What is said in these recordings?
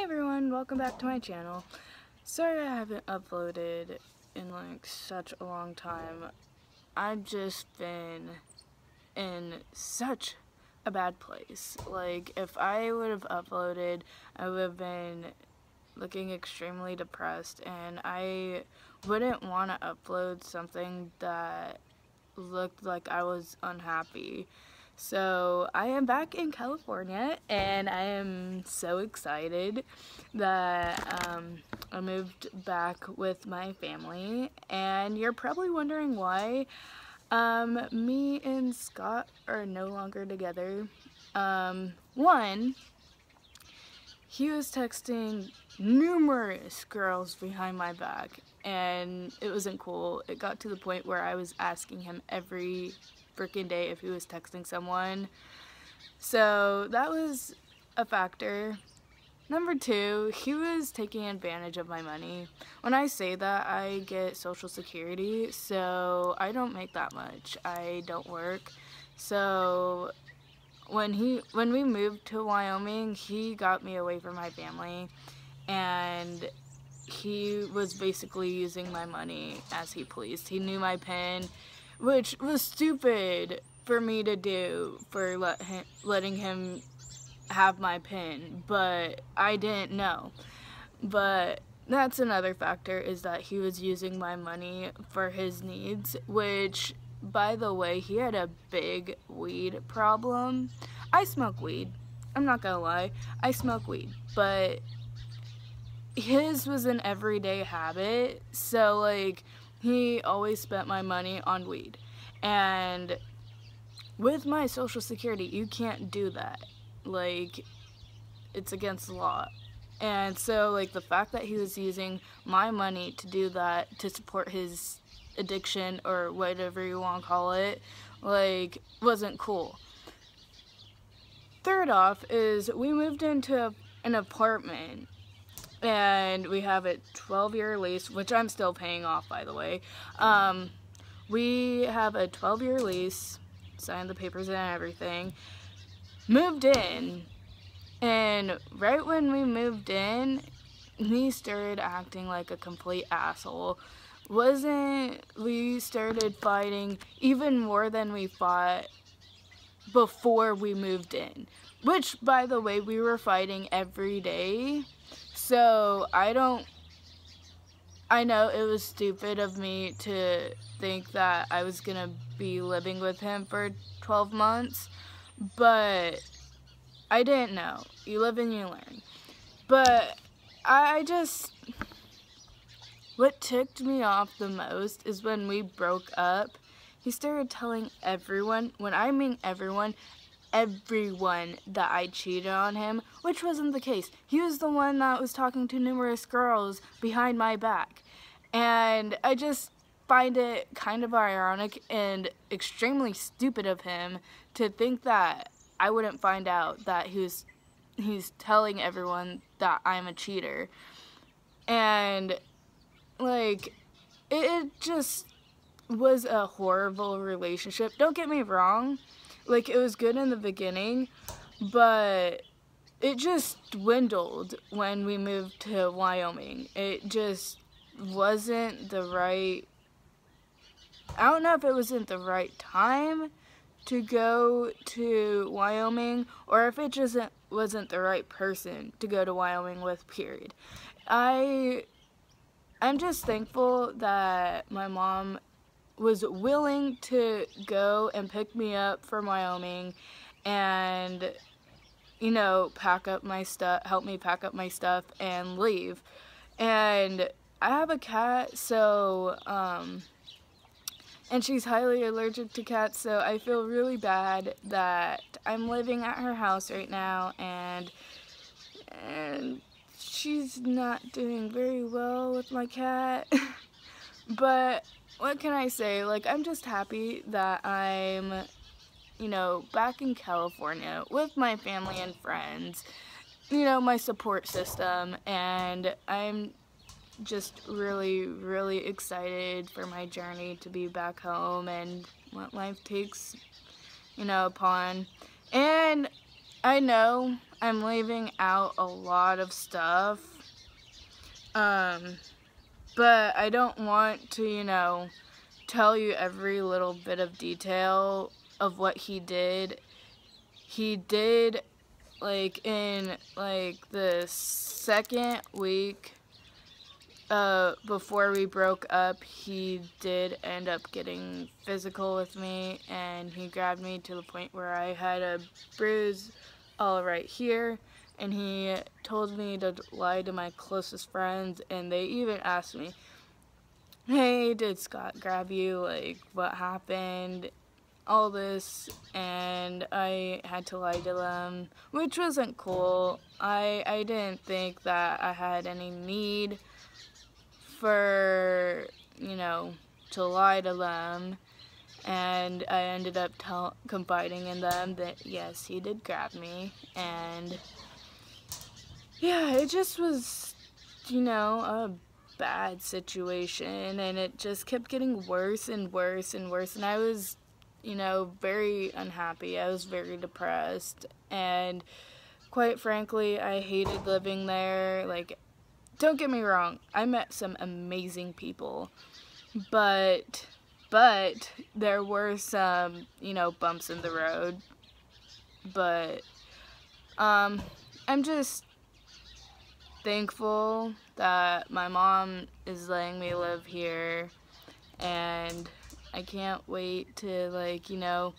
Hey everyone, welcome back to my channel. Sorry I haven't uploaded in like such a long time. I've just been in such a bad place. Like if I would have uploaded, I would have been looking extremely depressed, and I wouldn't want to upload something that looked like I was unhappy. So I am back in California, and I am so excited that I moved back with my family. And you're probably wondering why me and Scott are no longer together. One, he was texting numerous girls behind my back, and it wasn't cool. It got to the point where I was asking him every freaking day if he was texting someone. So that was a factor. Number two, he was taking advantage of my money. When I say that, I get Social Security, so I don't make that much. I don't work. So when we moved to Wyoming, he got me away from my family, and he was basically using my money as he pleased. He knew my PIN, which was stupid for me to do, for letting him have my PIN, but I didn't know. But that's another factor, is that he was using my money for his needs, which, by the way, he had a big weed problem. I smoke weed. I'm not gonna lie. I smoke weed, but his was an everyday habit, so like he always spent my money on weed. And with my Social Security, you can't do that. Like, it's against the law. And so like the fact that he was using my money to do that, to support his addiction or whatever you want to call it, like, wasn't cool. Third off is we moved into an apartment, and we have a 12-year lease, which I'm still paying off, by the way. We have a 12-year lease, signed the papers and everything, moved in, and right when we moved in, he started acting like a complete asshole. We started fighting even more than we fought before we moved in, which, by the way, we were fighting every day. So I know it was stupid of me to think that I was gonna be living with him for 12 months, but I didn't know. You live and you learn. But what ticked me off the most is when we broke up, he started telling everyone, when I mean everyone, that I cheated on him, which wasn't the case. He was the one that was talking to numerous girls behind my back. And I just find it kind of ironic and extremely stupid of him to think that I wouldn't find out that he's telling everyone that I'm a cheater. And like, it just was a horrible relationship. Don't get me wrong. Like, it was good in the beginning, but it just dwindled when we moved to Wyoming. It just wasn't the right... I don't know if it wasn't the right time to go to Wyoming, or if it just wasn't the right person to go to Wyoming with, period. I'm just thankful that my mom was willing to go and pick me up from Wyoming and, you know, pack up my stuff, help me pack up my stuff and leave. And I have a cat, so, and she's highly allergic to cats, so I feel really bad that I'm living at her house right now, and she's not doing very well with my cat. But what can I say? Like, I'm just happy that I'm, you know, back in California with my family and friends, you know, my support system, and I'm just really, really excited for my journey to be back home and what life takes, you know, upon. And I know I'm leaving out a lot of stuff. But I don't want to, tell you every little bit of detail of what he did. He did, in, the second week before we broke up, he did end up getting physical with me, and he grabbed me to the point where I had a bruise all right here, and he told me to lie to my closest friends, and they even asked me, hey, did Scott grab you? What happened? All this, and I had to lie to them, which wasn't cool. I didn't think that I had any need for, to lie to them, and I ended up confiding in them that, yes, he did grab me, and yeah, it just was, a bad situation, and it just kept getting worse and worse and worse, and I was, very unhappy. I was very depressed, and quite frankly, I hated living there. Don't get me wrong, I met some amazing people, but there were some, bumps in the road, but, I'm just thankful that my mom is letting me live here, and I can't wait to,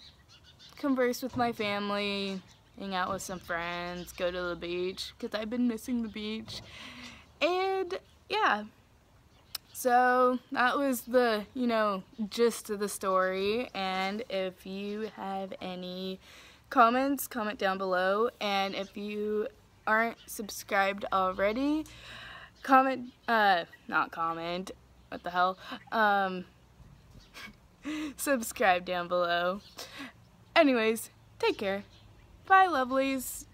converse with my family, hang out with some friends, go to the beach, because I've been missing the beach, and, yeah. So, that was the, gist of the story, and if you have any comments, comment down below, and if you aren't subscribed already, not comment, what the hell, subscribe down below. Anyways, take care. Bye, lovelies.